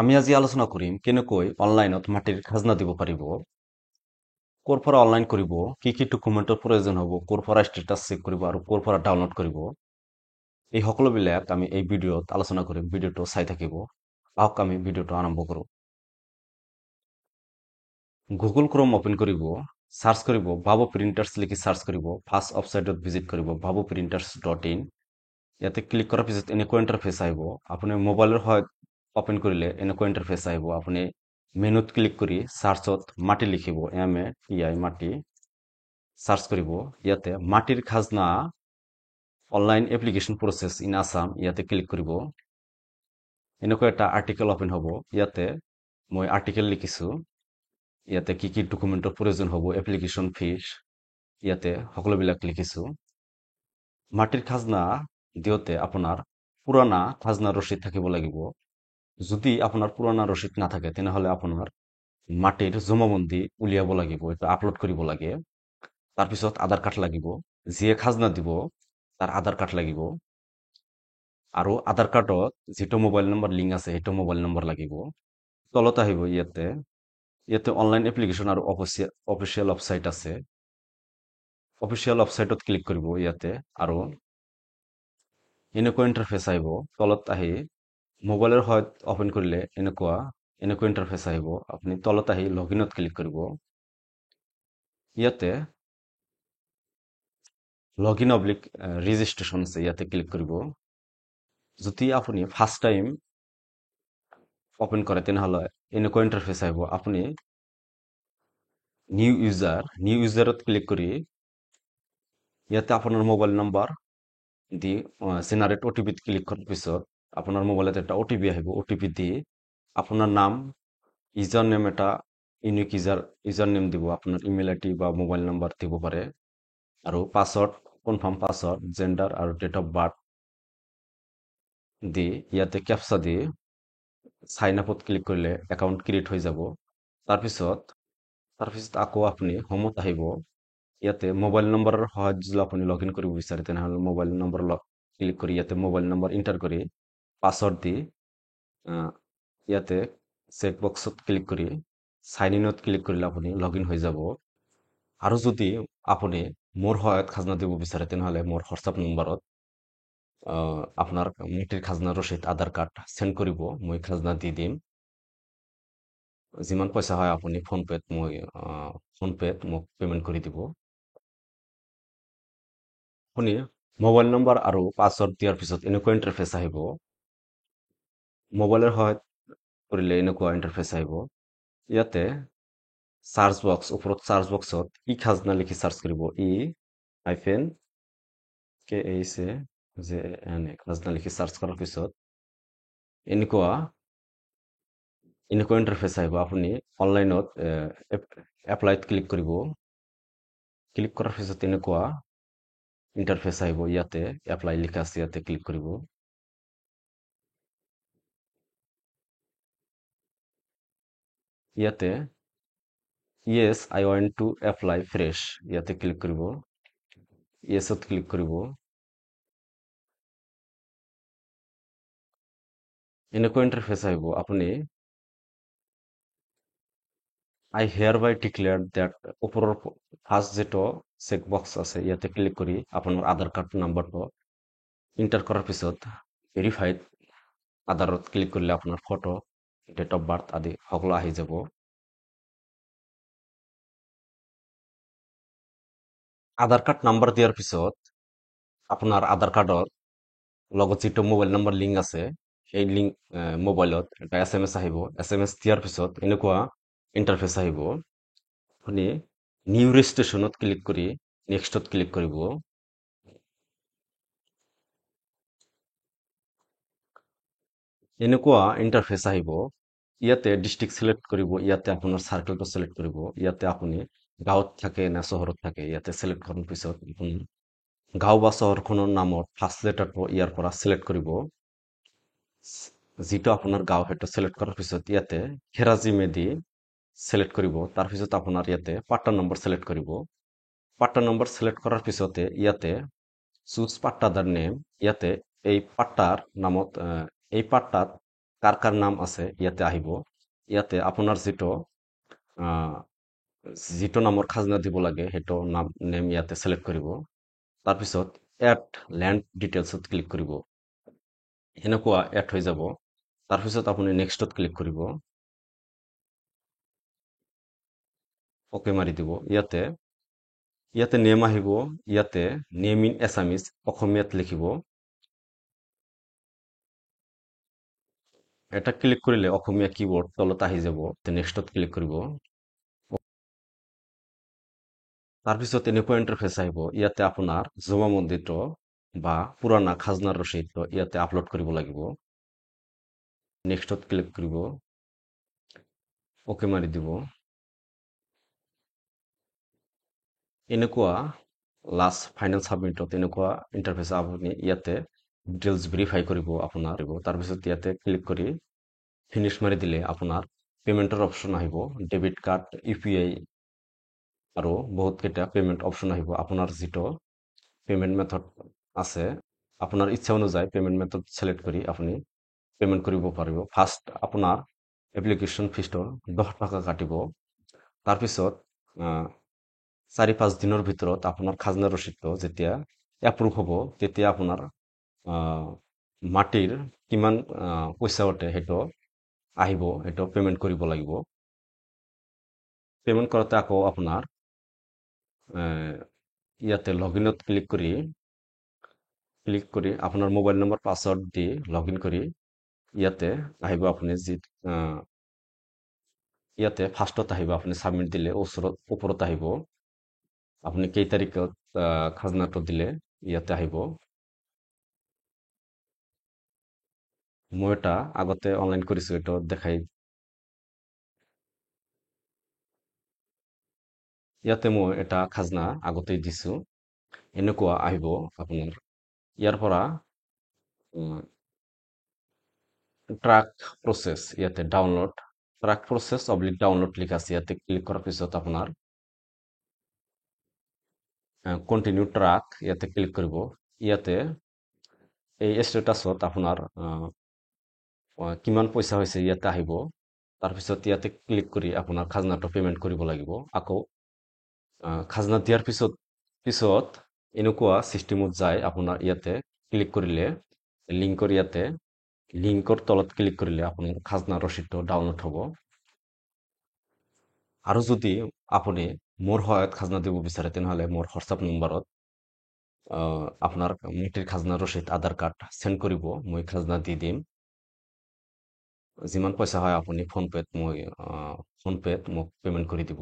আমি আজি আলোচনা কৰিম কেনেকৈ অনলাইনত মাটিৰ খাজনা দিব পাৰিব, ক'ৰ পৰা অনলাইন কৰিব, কি ডকুমেণ্টৰ প্ৰয়োজন হ'ব, ক'ৰ পৰা ষ্টেটাছ চেক কৰিব আৰু ক'ৰ পৰা ডাউনলোড কৰিব। এই সকলোবিলাক আমি এই ভিডিঅ'ত আলোচনা কৰিম। ভিডিঅ'টো চাই থাকিব। আহক আমি ভিডিঅ'টো আৰম্ভ কৰোঁ। গুগল ক্ৰোম অপেন কৰিব, সাৰ্চ কৰিব বাবু প্ৰিণ্টাৰ্ছ লিখি সাৰ্চ কৰিব। ফাৰ্ষ্ট ৱেবছাইটত ভিজিট কৰিব babuprinters.in। ইয়াতে ক্লিক কৰাৰ পিছত এনেকুৱা ইণ্টাৰফেচ আহিব। আপুনি মোবাইলৰ সহায়ত অপেন কৰিলে এনেকুৱা ইণ্টাৰফেচ আহিব। আপুনি মেনুত ক্লিক কৰি সাৰ্চত মাটি লিখিব, MATI মাটি সাৰ্চ কৰিব। ইয়াতে মাটিৰ খাজনা online application process in Assam ইয়াতে ক্লিক কৰিব। এনেকুৱা এটা আৰ্টিকেল অপেন হ'ব। ইয়াতে মই আৰ্টিকেল লিখিছোঁ। ইয়াতে কি ডকুমেণ্টৰ প্ৰয়োজন হ'ব, এপ্লিকেশ্যন ফিজ, ইয়াতে সকলোবিলাক লিখিছোঁ। মাটিৰ খাজনা দিওঁতে আপোনাৰ পুৰণা খাজনা ৰচিদ থাকিব লাগিব। যদি আপোনাৰ পুৰণা ৰচিদ নাথাকে তেনেহ'লে আপোনাৰ মাটিৰ জমাবন্দী উলিয়াব লাগিব, এটা আপলোড কৰিব লাগে। তাৰপিছত আধাৰ কাৰ্ড লাগিব। যিয়ে খাজনা দিব তাৰ আধাৰ কাৰ্ড লাগিব। আৰু আধাৰ কাৰ্ডত যিটো মোবাইল নম্বৰ লিংক আছে সেইটো মোবাইল নম্বৰ লাগিব। তলত আহিব ইয়াতে অনলাইন এপ্লিকেশ্যন আৰু অফিচিয়েল ৱেবছাইট আছে। অফিচিয়েল ৱেবছাইটত ক্লিক কৰিব ইয়াতে আৰু এনেকুৱা ইণ্টাৰফেচ আহিব। তলত আহি মোবাইলৰ সহায়ত অপেন কৰিলে এনেকুৱা ইণ্টাৰফেচ আহিব। আপুনি তলত আহি লগইনত ক্লিক কৰিব। ইয়াতে লগইন অব্লিক ৰেজিষ্ট্ৰেশ্যন আছে, ইয়াতে ক্লিক কৰিব। যদি আপুনি ফাৰ্ষ্ট টাইম অপেন কৰে তেনেহ'লে এনেকুৱা ইণ্টাৰফেচ আহিব। আপুনি নিউ ইউজাৰত ক্লিক কৰি ইয়াতে আপোনাৰ মোবাইল নম্বৰ দি জেনাৰেট OTPত ক্লিক কৰাৰ পিছত আপোনাৰ মোবাইলত এটা OTP আহিব। OTP দি আপোনাৰ নাম, ইউজাৰ নেম, এটা ইউনিক ইউজাৰ নেম দিব। আপোনাৰ ইমেইল ID বা মোবাইল নম্বৰ দিব পাৰে। আৰু পাছৱৰ্ড, কনফাৰ্ম পাছৱৰ্ড, জেণ্ডাৰ আৰু ডেট অফ বাৰ্থ দি ইয়াতে কেপচা দি সাইন আপত ক্লিক কৰিলে একাউণ্ট ক্ৰিয়েট হৈ যাব। তাৰপিছত আকৌ আপুনি হোমত আহিব। ইয়াতে মোবাইল নম্বৰৰ সহায়ত যদি আপুনি লগইন কৰিব বিচাৰে তেনেহ'লে মোবাইল নম্বৰ ক্লিক কৰি ইয়াতে মোবাইল নম্বৰ এণ্টাৰ কৰি পাছৱৰ্ড দি ইয়াতে চেক বক্সত ক্লিক কৰি সাইন ইনত ক্লিক কৰিলে আপুনি লগইন হৈ যাব। আৰু যদি আপুনি মোৰ সহায়ত খাজনা দিব বিচাৰে তেনেহ'লে মোৰ হোৱাটছআপ নম্বৰত আপোনাৰ মাটিৰ খাজনা ৰচিদ, আধাৰ কাৰ্ড চেণ্ড কৰিব। মই খাজনা দি দিম। যিমান পইচা হয় আপুনি ফোনপেত মোক পেমেণ্ট কৰি দিব। আপুনি মোবাইল নম্বৰ আৰু পাছৱৰ্ড দিয়াৰ পিছত এনেকুৱা ইণ্টাৰফেচ আহিব। মোবাইলৰ সহায়ত কৰিলে এনেকুৱা ইণ্টাৰফেচ আহিব। ইয়াতে সাৰ্চ বক্স, ওপৰত সাৰ্চ বক্সত খাজনা লিখি সাৰ্চ কৰিব। KHAZNA খাজনা লিখি সাৰ্চ কৰাৰ পিছত এনেকুৱা ইণ্টাৰফেচ আহিব। আপুনি অনলাইনত এপ্লাইত ক্লিক কৰিব। ক্লিক কৰাৰ পিছত এনেকুৱা ইণ্টাৰফেচ আহিব। ইয়াতে এপ্লাই লিখা আছে, ইয়াতে ক্লিক কৰিব। ইয়াতে yes I want to apply fresh, ইয়াতে ক্লিক কৰিব। ইয়েছত ক্লিক কৰিব। এনেকুৱা ইণ্টাৰফেচ আহিব। আপুনি আই হেয়াৰ বাই ডিক্লেয়াৰ ডেট, ওপৰৰ ফাৰ্ষ্ট যিটো চেক বক্স আছে ইয়াতে ক্লিক কৰি আপোনাৰ আধাৰ কাৰ্ড নাম্বাৰটো এণ্টাৰ কৰাৰ পিছত ভেৰিফাইড আধাৰত ক্লিক কৰিলে আপোনাৰ ফটো, ডেট অফ বাৰ্থ আদি সকলো আহি যাব। আধাৰ কাৰ্ড নাম্বাৰ দিয়াৰ পিছত আপোনাৰ আধাৰ কাৰ্ডৰ লগত যিটো মোবাইল নম্বৰ লিংক আছে সেই লিংক মোবাইলত এটা SMS আহিব। SMS দিয়াৰ পিছত এনেকুৱা ইণ্টাৰফেচ আহিব। আপুনি নিউ ৰেজিষ্ট্ৰেশ্যনত ক্লিক কৰি নেক্সটত ক্লিক কৰিব। এনেকুৱা ইণ্টাৰফেচ আহিব। ইয়াতে ডিষ্ট্ৰিক্ট চিলেক্ট কৰিব। ইয়াতে আপোনাৰ চাৰ্কেলটো চিলেক্ট কৰিব। ইয়াতে আপুনি গাঁৱত থাকে নে চহৰত থাকে ইয়াতে চিলেক্ট কৰাৰ পিছত আপুনি গাঁও বা চহৰখনৰ নামত ফাৰ্ষ্ট লেটাৰটো ইয়াৰ পৰা চিলেক্ট কৰিব। যিটো আপোনাৰ গাঁও সেইটো চিলেক্ট কৰাৰ পিছত ইয়াতে খেৰাজি মেডি চিলেক্ট কৰিব। তাৰপিছত আপোনাৰ ইয়াতে পাট্টা নম্বৰ চিলেক্ট কৰিব। পাট্টা নম্বৰ চিলেক্ট কৰাৰ পিছতে ইয়াতে চুজ পাট্টাদাৰ নেম, ইয়াতে এই পাট্টাৰ নামত এই পাট্টাত কাৰ কাৰ নাম আছে ইয়াতে আহিব। ইয়াতে আপোনাৰ যিটো নামৰ খাজনা দিব লাগে সেইটো নেম ইয়াতে চিলেক্ট কৰিব। তাৰপিছত এড লেণ্ড ডিটেইলছত ক্লিক কৰিব। এনেকুৱা এড হৈ যাব। তাৰপিছত আপুনি নেক্সটত ক্লিক কৰিব। অকে মাৰি দিব। ইয়াতে নেম আহিব। ইয়াতে নেম ইন এছামিজ অসমীয়াত লিখিব। এটা ক্লিক কৰিলে অসমীয়া কিবৰ্ড তলত আহি যাব। নেক্সটত ক্লিক কৰিব। তাৰপিছত এনেকুৱা ইণ্টাৰফেচ আহিব। ইয়াতে আপোনাৰ জমাবন্দীটো বা পুৰণা খাজনাৰ ৰচিদটো ইয়াতে আপলোড কৰিব লাগিব। নেক্সটত ক্লিক কৰিব। অকে মাৰি দিব। এনেকুৱা লাষ্ট ফাইনেল ছাবমিটত এনেকুৱা ইণ্টাৰফেচ আপুনি ইয়াতে ডিটেইলছ ভেৰিফাই কৰিব আপোনাৰ। তাৰপিছত ইয়াতে ক্লিক কৰি ফিনিছ মাৰি দিলে আপোনাৰ পেমেণ্টৰ অপশ্যন আহিব। ডেবিট কাৰ্ড, UPI আৰু বহুত কেইটা পেমেণ্ট অপশ্যন আহিব। আপোনাৰ যিটো পেমেণ্ট মেথড আছে, আপোনাৰ ইচ্ছা অনুযায়ী পেমেণ্ট মেথড চিলেক্ট কৰি আপুনি পেমেণ্ট কৰিব পাৰিব। ফাৰ্ষ্ট আপোনাৰ এপ্লিকেশ্যন ফিজটো 10 টকা কাটিব। তাৰপিছত 4-5 দিনৰ ভিতৰত আপোনাৰ খাজনা ৰচিদটো যেতিয়া এপ্ৰুভ হ'ব, তেতিয়া আপোনাৰ মাটিৰ কিমান পইচা উঠে সেইটো আহিব। সেইটো পেমেণ্ট কৰিব লাগিব। পেমেণ্ট কৰোঁতে আকৌ আপোনাৰ ইয়াতে লগইনত ক্লিক কৰি আপোনাৰ মোবাইল নম্বৰ পাছৱৰ্ড দি লগইন কৰি ইয়াতে আহিব। আপুনি ইয়াতে ফাৰ্ষ্টত আহিব। আপুনি ছাবমিট দিলে ওপৰত আহিব। আপুনি কেই তাৰিখত খাজনাটো দিলে ইয়াতে আহিব। মই এটা আগতে অনলাইন কৰিছোঁ, এইটো দেখাই। ইয়াতে মই এটা খাজনা আগতেই দিছোঁ। এনেকুৱা আহিব আপোনাৰ। ইয়াৰ পৰা ট্ৰাক প্ৰচেছ ইয়াতে ডাউনলোড, ট্ৰাক প্ৰচেছ ডাউনলোড লিখা আছে। ইয়াতে ক্লিক কৰাৰ পিছত আপোনাৰ কণ্টিনিউ ট্ৰাক ইয়াতে ক্লিক কৰিব। ইয়াতে এই ষ্টেটাছত আপোনাৰ কিমান পইচা হৈছে ইয়াতে আহিব। তাৰপিছত ইয়াতে ক্লিক কৰি আপোনাৰ খাজনাটো পেমেণ্ট কৰিব লাগিব। আকৌ খাজনা দিয়াৰ পিছত এনেকুৱা চিষ্টেমত যায়। আপোনাৰ ইয়াতে ক্লিক কৰিলে লিংকৰ তলত ক্লিক কৰিলে আপোনাৰ খাজনা ৰচিদটো ডাউনলোড হ'ব। আৰু যদি আপুনি মোৰ সহায়ত খাজনা দিব বিচাৰে, তেনেহ'লে মোৰ হোৱাটছআপ নম্বৰত আপোনাৰ মাটিৰ খাজনা ৰচিদ, আধাৰ কাৰ্ড চেণ্ড কৰিব। মই খাজনা দি দিম। যিমান পইচা হয় আপুনি ফোনপে'ত মোক পেমেণ্ট কৰি দিব।